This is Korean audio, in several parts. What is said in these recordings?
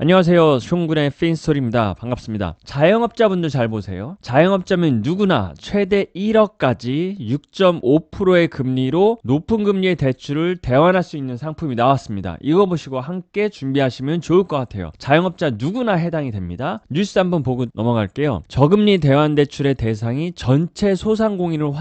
안녕하세요. 숑군의 핀스토리입니다. 반갑습니다. 자영업자분들 잘 보세요. 자영업자면 누구나 최대 1억까지 6.5%의 금리로 높은 금리의 대출을 대환할 수 있는 상품이 나왔습니다. 이거 보시고 함께 준비하시면 좋을 것 같아요. 자영업자 누구나 해당이 됩니다. 뉴스 한번 보고 넘어갈게요. 저금리 대환 대출의 대상이 전체 소상공인으로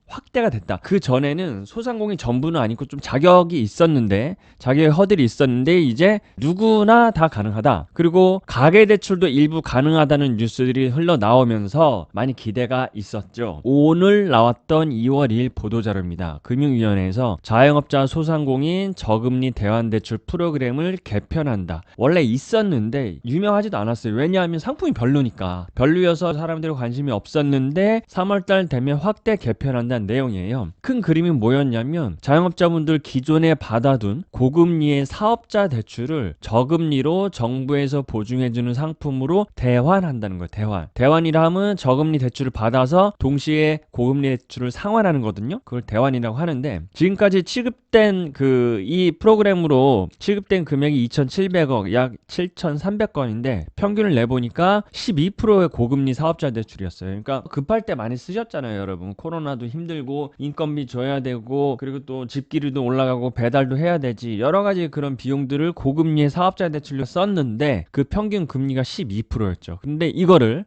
확대가 됐다. 그 전에는 소상공인 전부는 아니고 좀 자격이 있었는데, 자격의 허들이 있었는데 이제 누구나 다 가능하다. 그리고 가계대출도 일부 가능하다는 뉴스들이 흘러나오면서 많이 기대가 있었죠. 오늘 나왔던 2월 2일 보도자료입니다. 금융위원회에서 자영업자 소상공인 저금리 대환대출 프로그램을 개편한다. 원래 있었는데 유명하지도 않았어요. 왜냐하면 상품이 별로니까. 별로여서 사람들이 관심이 없었는데 3월달 되면 확대 개편한다 내용이에요. 큰 그림이 뭐였냐면 자영업자분들 기존에 받아둔 고금리의 사업자 대출을 저금리로 정부에서 보증해주는 상품으로 대환한다는 거예요. 대환이라 하면 저금리 대출을 받아서 동시에 고금리 대출을 상환하는 거거든요. 그걸 대환이라고 하는데, 지금까지 취급된 이 프로그램으로 취급된 금액이 2,700억, 약 7,300건인데 평균을 내보니까 12%의 고금리 사업자 대출이었어요. 그러니까 급할 때 많이 쓰셨잖아요, 여러분. 코로나도 힘들고 인건비 줘야 되고, 그리고 또 집기류도 올라가고 배달도 해야 되지, 여러 가지 그런 비용들을 고금리의 사업자 대출로 썼는데 그 평균 금리가 12%였죠. 근데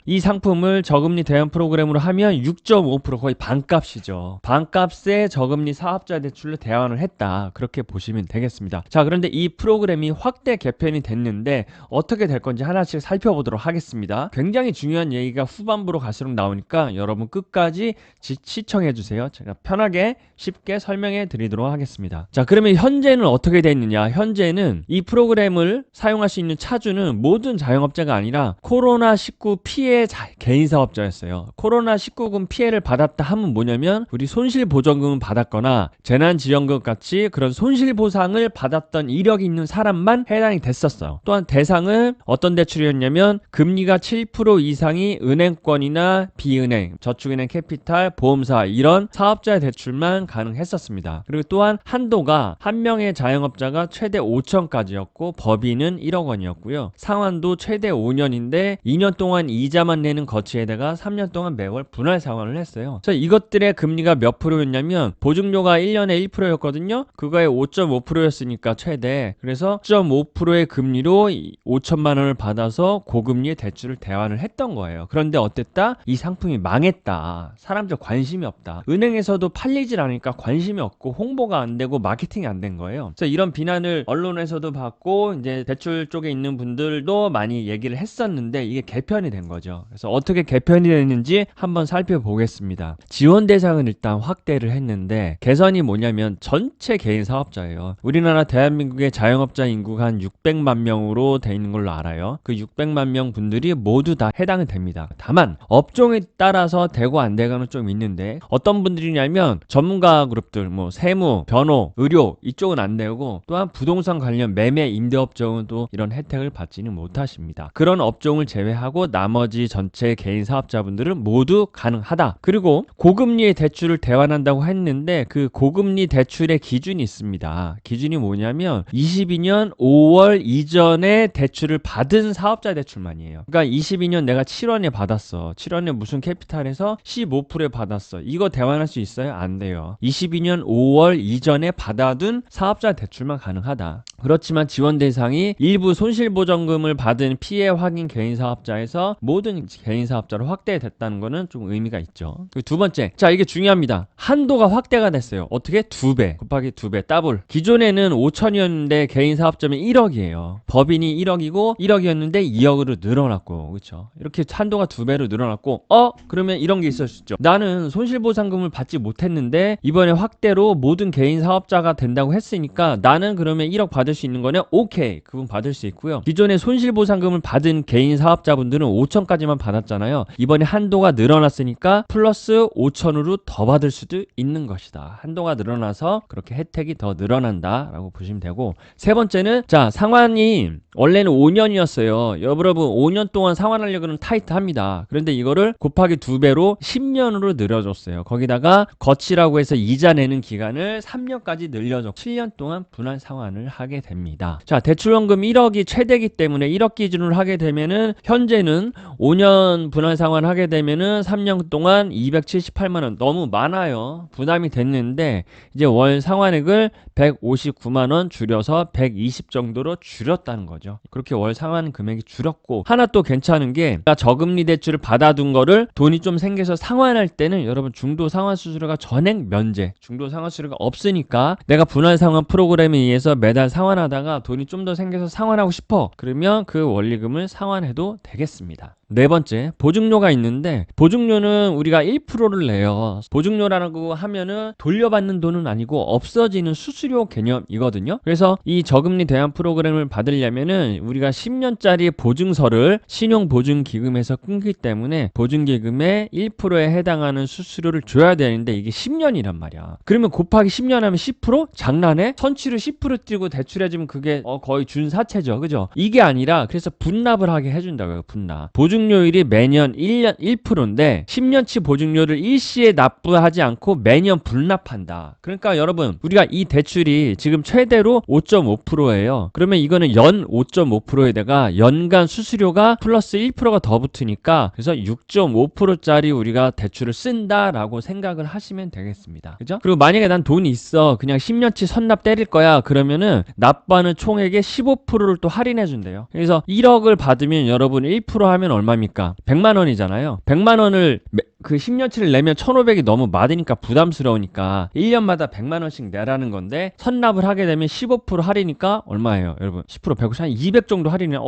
이 상품을 저금리 대환 프로그램으로 하면 6.5%, 거의 반값이죠. 반값에 저금리 사업자 대출로 대환을 했다, 그렇게 보시면 되겠습니다. 자, 그런데 이 프로그램이 확대 개편이 됐는데 어떻게 될 건지 하나씩 살펴보도록 하겠습니다. 굉장히 중요한 얘기가 후반부로 갈수록 나오니까 여러분 끝까지 시청해 주세요. 제가 편하게 쉽게 설명해 드리도록 하겠습니다. 자, 그러면 현재는 어떻게 되어 있느냐. 현재는 이 프로그램을 사용할 수 있는 차주는 모든 자영업자가 아니라 코로나19 피해 개인사업자였어요. 코로나19금 피해를 받았다 하면 뭐냐면 우리 손실보전금을 받았거나 재난지원금 같이 그런 손실보상을 받았던 이력이 있는 사람만 해당이 됐었어요. 또한 대상은 어떤 대출이었냐면 금리가 7% 이상이 은행권이나 비은행, 저축은행, 캐피탈, 보험사 이런 사업자 대출만 가능했었습니다. 그리고 또한 한도가 한 명의 자영업자가 최대 5천까지였고 법인은 1억 원이었고요. 상환도 최대 5년인데 2년 동안 이자만 내는 거치에다가 3년 동안 매월 분할 상환을 했어요. 그래서 이것들의 금리가 몇 프로였냐면 보증료가 1년에 1%였거든요. 그거에 5.5%였으니까 최대. 그래서 6.5%의 금리로 5천만 원을 받아서 고금리의 대출을 대환을 했던 거예요. 그런데 어땠다? 이 상품이 망했다. 사람들 관심이 없다. 은행에서도 팔리질 않으니까 관심이 없고 홍보가 안 되고 마케팅이 안 된 거예요. 그래서 이런 비난을 언론에서도 받고 이제 대출 쪽에 있는 분들도 많이 얘기를 했었는데 이게 개편이 된 거죠. 그래서 어떻게 개편이 됐는지 한번 살펴보겠습니다. 지원 대상은 일단 확대를 했는데 개선이 뭐냐면 전체 개인 사업자예요. 우리나라 대한민국의 자영업자 인구가 한 600만 명으로 돼 있는 걸로 알아요. 그 600만 명 분들이 모두 다 해당이 됩니다. 다만 업종에 따라서 되고 안 되고는 좀 있는데 어떤 분들이냐면 전문가 그룹들, 뭐 세무, 변호, 의료 이쪽은 안 되고, 또한 부동산 관련 매매 임대업종은 또 이런 혜택을 받지는 못하십니다. 그런 업종을 제외하고 나머지 전체 개인 사업자분들은 모두 가능하다. 그리고 고금리의 대출을 대환한다고 했는데 그 고금리 대출의 기준이 있습니다. 기준이 뭐냐면 22년 5월 이전에 대출을 받은 사업자 대출만이에요. 그러니까 22년 내가 7원에 받았어. 7원에 무슨 캐피탈에서 15%에 받았어. 이거 대환할 수 있어요? 안 돼요. 22년 5월 이전에 받아둔 사업자 대출만 가능하다. 그렇지만 지원 대상이 일부 손실보전금을 받은 피해 확인 개인 사업자에서 모든 개인 사업자로 확대됐다는 거는 좀 의미가 있죠. 두 번째, 자, 이게 중요합니다. 한도가 확대가 됐어요. 어떻게? 2배 곱하기 2배 더블. 기존에는 5천이었는데 개인 사업자면 1억이에요. 법인이 1억이고 1억이었는데 2억으로 늘어났고, 그렇죠? 이렇게 한도가 2배로 늘어났고, 그러면 이런 게 있을 수 있죠. 나는 손실보상금을 받지 못했는데 이번에 확대로 모든 개인 사업자가 된다고 했으니까 나는 그러면 1억 받을 수 있는 거냐? 오케이, 그분 받을 수 있고요. 기존에 손실보상금을 받은 개인 사업자분들은 5천까지만 받았잖아요. 이번에 한도가 늘어났으니까 플러스 5천으로 더 받을 수도 있는 것이다. 한도가 늘어나서 그렇게 혜택이 더 늘어난다 라고 보시면 되고, 세 번째는, 자, 상환이 원래는 5년이었어요. 여러분 5년 동안 상환하려고는 타이트합니다. 그런데 이거를 곱하기 2배로 10년으로 늘려줬어요. 거기다가 거치라고 해서 이자 내는 기간을 3년까지 늘려줬고 7년 동안 분할 상환을 하게 하게 됩니다. 자, 대출원금 1억이 최대이기 때문에 1억 기준으로 하게 되면은 현재는 5년 분할 상환하게 되면은 3년 동안 278만 원 너무 많아요. 부담이 됐는데 이제 월 상환액을 159만 원 줄여서 120 정도로 줄였다는 거죠. 그렇게 월 상환 금액이 줄었고, 하나 또 괜찮은 게 저금리 대출을 받아둔 거를 돈이 좀 생겨서 상환할 때는 여러분 중도 상환 수수료가 전액 면제, 중도 상환 수수료가 없으니까 내가 분할 상환 프로그램에 의해서 매달 상환하다가 돈이 좀 더 생겨서 상환하고 싶어, 그러면 그 원리금을 상환해도 되겠습니다. 네 번째, 보증료가 있는데 보증료는 우리가 1%를 내요. 보증료라고 하면은 돌려받는 돈은 아니고 없어지는 수수료 개념이거든요. 그래서 이 저금리 대안 프로그램을 받으려면은 우리가 10년짜리 보증서를 신용보증기금에서 끊기 때문에 보증기금의 1%에 해당하는 수수료를 줘야 되는데 이게 10년이란 말이야. 그러면 곱하기 10년 하면 10%? 장난해? 선취를 10% 띄고 대출해주면 그게 거의 준사채죠. 그죠? 이게 아니라 그래서 분납을 하게 해준다고요. 분납. 보증료율이 매년 1년 1%인데 10년치 보증료를 일시에 납부하지 않고 매년 분납한다. 그러니까 여러분, 우리가 이 대출이 지금 최대로 5.5%예요. 그러면 이거는 연 5.5%에다가 연간 수수료가 플러스 1%가 더 붙으니까 그래서 6.5%짜리 우리가 대출을 쓴다라고 생각을 하시면 되겠습니다. 그죠? 그리고 만약에 난 돈이 있어, 그냥 10년치 선납 때릴 거야, 그러면은 납부하는 총액의 15%를 또 할인해 준대요. 그래서 1억을 받으면 여러분 1% 하면 얼마입니까? 100만 원이잖아요. 100만 원을 그 10년치를 내면 1,500이 너무 많으니까 부담스러우니까 1년마다 100만 원씩 내라는 건데, 선납을 하게 되면 15% 할인이니까 얼마예요, 여러분? 10% 150, 한 200 정도 할인이면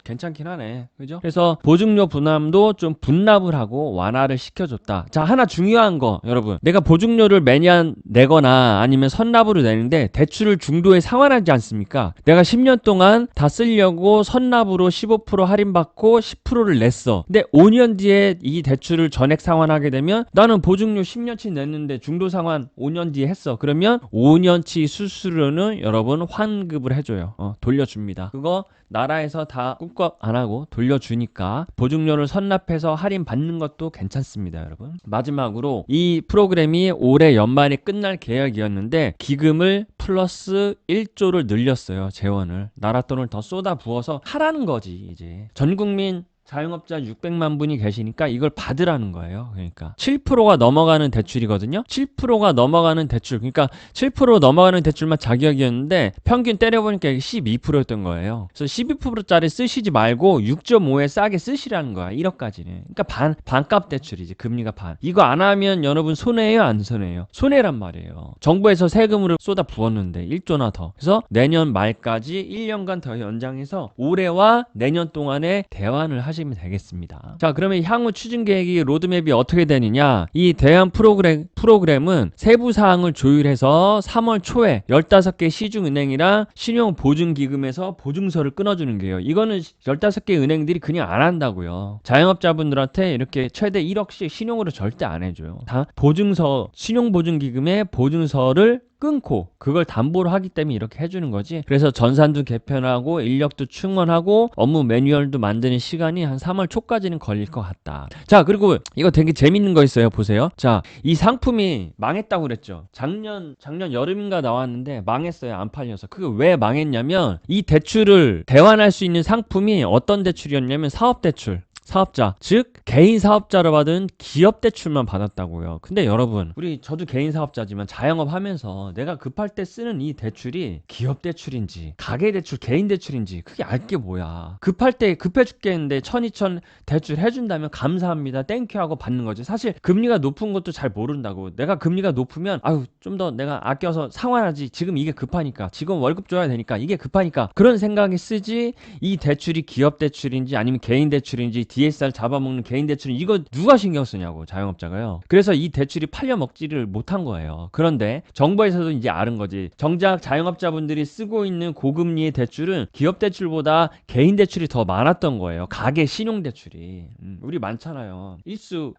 괜찮긴 하네. 그죠? 그래서 보증료 부담도 좀 분납을 하고 완화를 시켜줬다. 자, 하나 중요한 거, 여러분. 내가 보증료를 매년 내거나 아니면 선납으로 내는데 대출을 중도에 상환하지 않습니까? 내가 10년 동안 다 쓰려고 선납으로 15% 할인받고 10%를 냈어. 근데 5년 뒤에 이 대출을 전액 상환하게 되면 나는 보증료 10년치 냈는데 중도 상환 5년 뒤에 했어. 그러면 5년치 수수료는 여러분 환급을 해줘요. 돌려줍니다. 그거 나라에서 다 꿀꺽 안 하고 돌려주니까 보증료를 선납해서 할인 받는 것도 괜찮습니다, 여러분. 마지막으로 이 프로그램이 올해 연말에 끝날 계획이었는데 기금을 플러스 1조를 늘렸어요. 재원을. 나라 돈을 더 쏟아 부어서 하라는 거지. 이제 전 국민 자영업자 600만 분이 계시니까 이걸 받으라는 거예요. 그러니까 7%가 넘어가는 대출이거든요. 7%가 넘어가는 대출, 그러니까 7% 넘어가는 대출만 자격이었는데 평균 때려보니까 이게 12%였던 거예요. 그래서 12%짜리 쓰시지 말고 6.5에 싸게 쓰시라는 거야. 1억까지는. 그러니까 반값 대출이지. 금리가 반. 이거 안 하면 여러분 손해예요, 안 손해예요? 손해란 말이에요. 정부에서 세금으로 쏟아 부었는데 1조나 더. 그래서 내년 말까지 1년간 더 연장해서 올해와 내년 동안에 대환을 하시면 되겠습니다. 자, 그러면 향후 추진 계획이 로드맵이 어떻게 되느냐? 이 대안 프로그램은 세부 사항을 조율해서 3월 초에 15개 시중은행이랑 신용보증기금에서 보증서를 끊어주는 게요. 이거는 15개 은행들이 그냥 안 한다고요. 자영업자분들한테 이렇게 최대 1억씩 신용으로 절대 안 해줘요. 다 보증서, 신용보증기금의 보증서를 끊고 그걸 담보로 하기 때문에 이렇게 해주는 거지. 그래서 전산도 개편하고 인력도 충원하고 업무 매뉴얼도 만드는 시간이 한 3월 초까지는 걸릴 것 같다. 자, 그리고 이거 되게 재밌는 거 있어요. 보세요. 자, 이 상품이 망했다고 그랬죠. 작년 여름인가 나왔는데 망했어요. 안 팔려서. 그게 왜 망했냐면 이 대출을 대환할 수 있는 상품이 어떤 대출이었냐면 사업대출. 사업자, 즉 개인 사업자로 받은 기업 대출만 받았다고요. 근데 여러분, 저도 개인 사업자지만 자영업 하면서 내가 급할 때 쓰는 이 대출이 기업 대출인지 가계 대출, 개인 대출인지 그게 알게 뭐야. 급할 때 급해 죽겠는데 1,000, 2,000 대출 해준다면 감사합니다, 땡큐 하고 받는 거지. 사실 금리가 높은 것도 잘 모른다고. 내가 금리가 높으면 좀 더 내가 아껴서 상환하지, 지금 이게 급하니까, 지금 월급 줘야 되니까 이게 급하니까, 그런 생각이 쓰지. 이 대출이 기업 대출인지 아니면 개인 대출인지 DSR 잡아먹는 개인 대출은 이거 누가 신경 쓰냐고, 자영업자가요. 그래서 이 대출이 팔려먹지를 못한 거예요. 그런데 정부에서도 이제 아는 거지. 정작 자영업자분들이 쓰고 있는 고금리의 대출은 기업 대출보다 개인 대출이 더 많았던 거예요. 가계 신용 대출이. 우리 많잖아요. 일수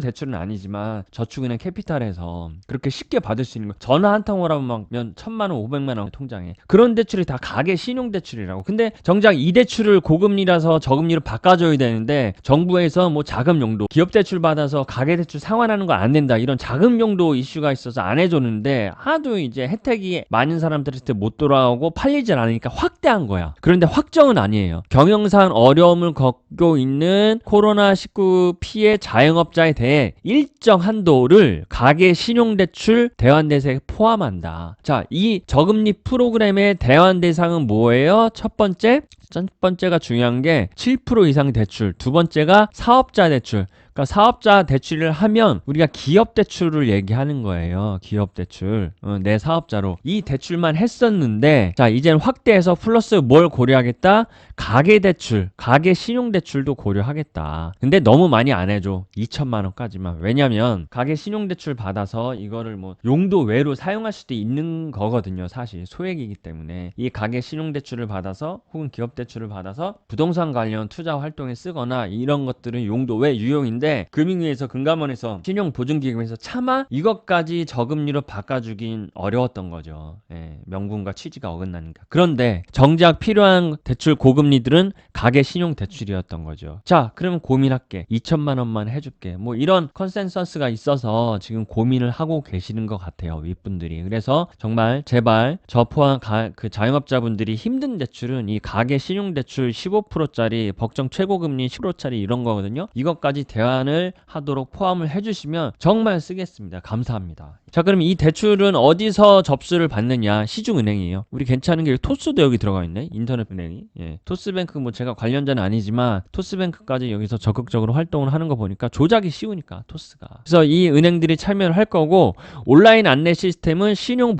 대출은 아니지만 저축은행 캐피탈에서 그렇게 쉽게 받을 수 있는 거. 전화 한 통 오라면 1,000만 원, 500만 원 통장에. 그런 대출이 다 가계 신용 대출이라고. 근데 정작 이 대출을 고금리라서 저금리로 바꿔줘야 되는데 건데 정부에서 뭐 자금 용도 기업 대출 받아서 가계 대출 상환하는 거 안 된다 이런 자금 용도 이슈가 있어서 안 해줬는데 하도 이제 혜택이 많은 사람들한테 못 돌아오고 팔리질 않으니까 확대한 거야. 그런데 확정은 아니에요. 경영상 어려움을 겪고 있는 코로나19 피해 자영업자에 대해 일정 한도를 가계 신용대출 대환 대상에 포함한다. 자, 이 저금리 프로그램의 대환 대상은 뭐예요? 첫 번째가 중요한 게 7% 이상 대출, 두 번째가 사업자 대출. 그러니까 사업자 대출을 하면 우리가 기업 대출을 얘기하는 거예요. 기업 대출. 내 사업자로. 이 대출만 했었는데 자, 이제는 확대해서 플러스 뭘 고려하겠다? 가계 대출, 가계 신용 대출도 고려하겠다. 근데 너무 많이 안 해줘. 2천만 원까지만. 왜냐면 가계 신용 대출 받아서 이거를 뭐 용도 외로 사용할 수도 있는 거거든요. 사실 소액이기 때문에 이 가계 신용 대출을 받아서 혹은 기업 대출을 받아서 부동산 관련 투자 활동에 쓰거나 이런 것들은 용도 외 유용인데 금융위에서 금감원에서 신용보증기금에서 차마 이것까지 저금리로 바꿔주긴 어려웠던 거죠. 예, 명분과 취지가 어긋나니까. 그런데 정작 필요한 대출 고금리들은 가계 신용 대출이었던 거죠. 자, 그러면 고민할게. 2천만 원만 해줄게. 뭐 이런 컨센서스가 있어서 지금 고민을 하고 계시는 것 같아요. 윗분들이. 그래서 정말 제발 저 포함 그 자영업자분들이 힘든 대출은 이 가계 신용 대출 15%짜리 법정 최고금리 10%짜리 이런 거거든요. 이것까지 대환을 하도록 포함을 해주시면 정말 쓰겠습니다. 감사합니다. 자, 그럼 이 대출은 어디서 접수를 받느냐? 시중은행이에요. 우리 괜찮은 게 토스도 여기 들어가 있네. 인터넷은행이. 예. 토스뱅크 뭐 제가 관련자는 아니지만 토스뱅크까지 여기서 적극적으로 활동을 하는 거 보니까 조작이 쉬우니까 토스가. 그래서 이 은행들이 참여를 할 거고 온라인 안내 시스템은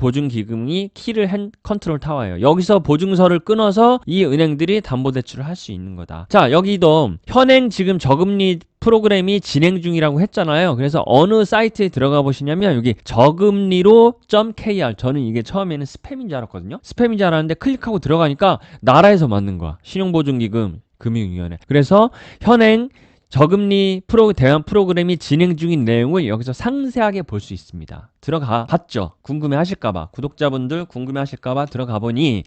신용보증기금이 키를 컨트롤 타워예요. 여기서 보증서를 끊어서 이 은행들이 담보대출을 할 수 있는 거다. 자, 여기도 현행 지금 저금리 프로그램이 진행 중이라고 했잖아요. 그래서 어느 사이트에 들어가 보시냐면 여기 저금리로.kr 저는 이게 처음에는 스팸인 줄 알았거든요. 스팸인 줄 알았는데 클릭하고 들어가니까 나라에서 만든 거야. 신용보증기금 금융위원회. 그래서 현행 저금리 대환 프로그램이 진행 중인 내용을 여기서 상세하게 볼 수 있습니다. 들어가 봤죠? 궁금해 하실까봐 구독자분들 궁금해 하실까봐 들어가 보니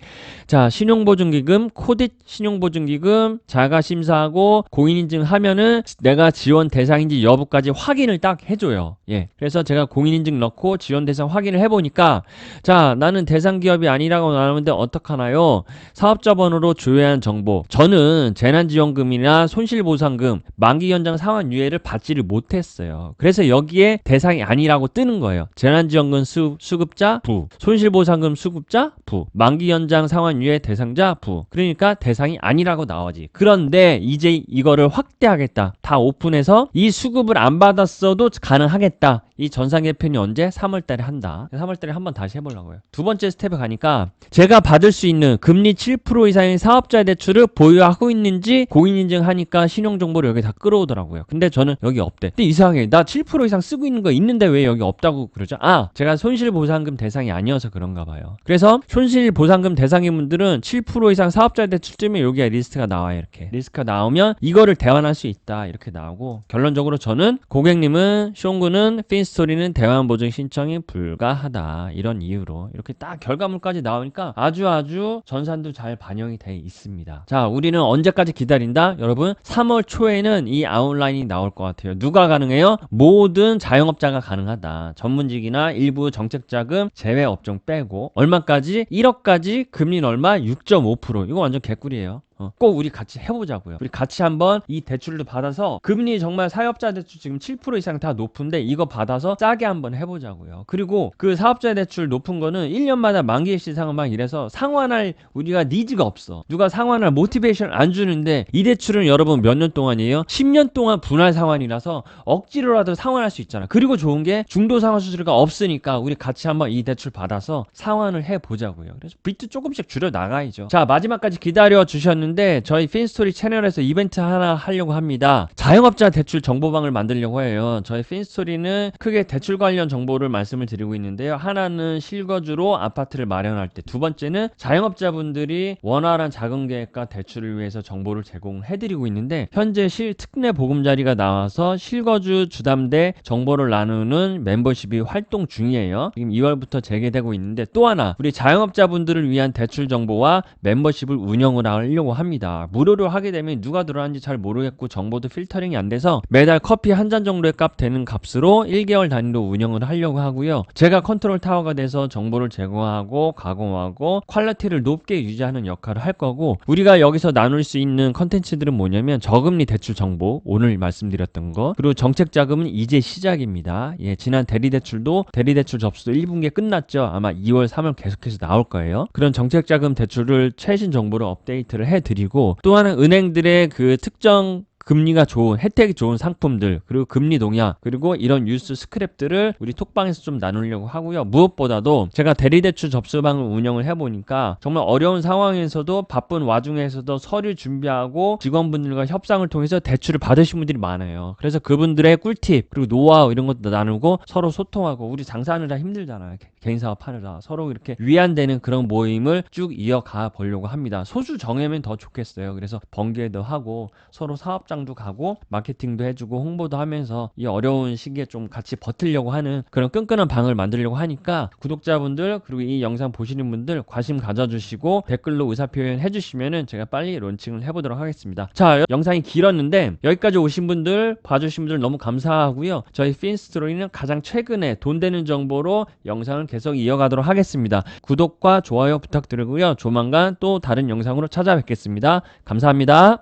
자, 신용보증기금 코딧 신용보증기금 자가심사하고 공인인증 하면은 내가 지원 대상인지 여부까지 확인을 딱 해줘요. 예, 그래서 제가 공인인증 넣고 지원 대상 확인을 해보니까 자, 나는 대상 기업이 아니라고 나오는데 어떡하나요? 사업자 번호로 조회한 정보, 저는 재난지원금이나 손실보상금 만기 연장 상환 유예를 받지를 못했어요. 그래서 여기에 대상이 아니라고 뜨는 거예요. 재난지원금 수급자 부, 손실보상금 수급자 부, 만기 연장 상환 유예 대상자 부. 그러니까 대상이 아니라고 나오지. 그런데 이제 이거를 확대하겠다. 다 오픈해서 이 수급을 안 받았어도 가능하겠다. 이 전산 개편이 언제? 3월달에 한다. 3월달에 한번 다시 해보려고요. 두 번째 스텝에 가니까 제가 받을 수 있는 금리 7% 이상의 사업자 대출을 보유하고 있는지 공인인증하니까 신용정보를 여기 다 끌어오더라고요. 근데 저는 여기 없대. 근데 이상해. 나 7% 이상 쓰고 있는 거 있는데 왜 여기 없다고 그러죠? 아, 제가 손실보상금 대상이 아니어서 그런가 봐요. 그래서 손실보상금 대상인 분들은 7% 이상 사업자 대출 뜨면 여기에 리스트가 나와요. 이렇게 리스트가 나오면 이거를 대환할 수 있다 이렇게 나오고, 결론적으로 저는 고객님은 쇼군은 핀스토리는 대환 보증 신청이 불가하다 이런 이유로 이렇게 딱 결과물까지 나오니까 아주 전산도 잘 반영이 돼 있습니다. 자, 우리는 언제까지 기다린다? 여러분 3월 초에는 이 아웃라인이 나올 것 같아요. 누가 가능해요? 모든 자영업자가 가능하다. 전문직이나 일부 정책자금 제외 업종 빼고 얼마까지? 1억까지 금리는 얼마? 6.5%. 이거 완전 개꿀이에요. 꼭 우리 같이 해보자고요. 우리 같이 한번 이 대출도 받아서 금리 정말 사업자 대출 지금 7% 이상 다 높은데 이거 받아서 싸게 한번 해보자고요. 그리고 그 사업자 대출 높은 거는 1년마다 만기일시 상환 막 이래서 상환할 우리가 니즈가 없어. 누가 상환할 모티베이션 안 주는데 이 대출은 여러분 몇 년 동안이에요? 10년 동안 분할 상환이라서 억지로라도 상환할 수 있잖아. 그리고 좋은 게 중도 상환 수수료가 없으니까 우리 같이 한번 이 대출 받아서 상환을 해보자고요. 그래서 비트 조금씩 줄여 나가야죠. 자, 마지막까지 기다려 주셨는데 저희 핀스토리 채널에서 이벤트 하나 하려고 합니다. 자영업자 대출 정보방을 만들려고 해요. 저희 핀스토리는 크게 대출 관련 정보를 말씀을 드리고 있는데요. 하나는 실거주로 아파트를 마련할 때, 두 번째는 자영업자분들이 원활한 자금 계획과 대출을 위해서 정보를 제공해드리고 있는데 현재 특례 보금자리가 나와서 실거주 주담대 정보를 나누는 멤버십이 활동 중이에요. 지금 2월부터 재개되고 있는데 또 하나 우리 자영업자분들을 위한 대출 정보와 멤버십을 운영을 하려고 합니다. 무료로 하게 되면 누가 들어왔는지 잘 모르겠고 정보도 필터링이 안 돼서 매달 커피 한 잔 정도의 값 되는 값으로 1개월 단위로 운영을 하려고 하고요. 제가 컨트롤 타워가 돼서 정보를 제공하고 가공하고 퀄리티를 높게 유지하는 역할을 할 거고, 우리가 여기서 나눌 수 있는 컨텐츠들은 뭐냐면 저금리 대출 정보, 오늘 말씀드렸던 거, 그리고 정책 자금은 이제 시작입니다. 예, 지난 대리대출도 대리대출 접수도 1분기에 끝났죠. 아마 2월, 3월 계속해서 나올 거예요. 그런 정책 자금 대출을 최신 정보로 업데이트를 해드리고, 또 하나 은행들의 그 특정 금리가 좋은, 혜택이 좋은 상품들, 그리고 금리 동향, 그리고 이런 뉴스 스크랩들을 우리 톡방에서 좀 나누려고 하고요. 무엇보다도 제가 대리대출 접수방을 운영을 해보니까 정말 어려운 상황에서도 바쁜 와중에서도 서류 준비하고 직원분들과 협상을 통해서 대출을 받으신 분들이 많아요. 그래서 그분들의 꿀팁, 그리고 노하우 이런 것도 나누고 서로 소통하고, 우리 장사하느라 힘들잖아요. 개인 사업하느라 서로 이렇게 위안되는 그런 모임을 쭉 이어가 보려고 합니다. 소수 정예면 더 좋겠어요. 그래서 번개도 하고 서로 사업장도 가고 마케팅도 해주고 홍보도 하면서 이 어려운 시기에 좀 같이 버티려고 하는 그런 끈끈한 방을 만들려고 하니까, 구독자분들 그리고 이 영상 보시는 분들 관심 가져주시고 댓글로 의사표현 해주시면은 제가 빨리 론칭을 해보도록 하겠습니다. 자, 영상이 길었는데 여기까지 오신 분들, 봐주신 분들 너무 감사하고요. 저희 핀스토리는 가장 최근에 돈 되는 정보로 영상을 계속 이어가도록 하겠습니다. 구독과 좋아요 부탁드리고요. 조만간 또 다른 영상으로 찾아뵙겠습니다. 감사합니다.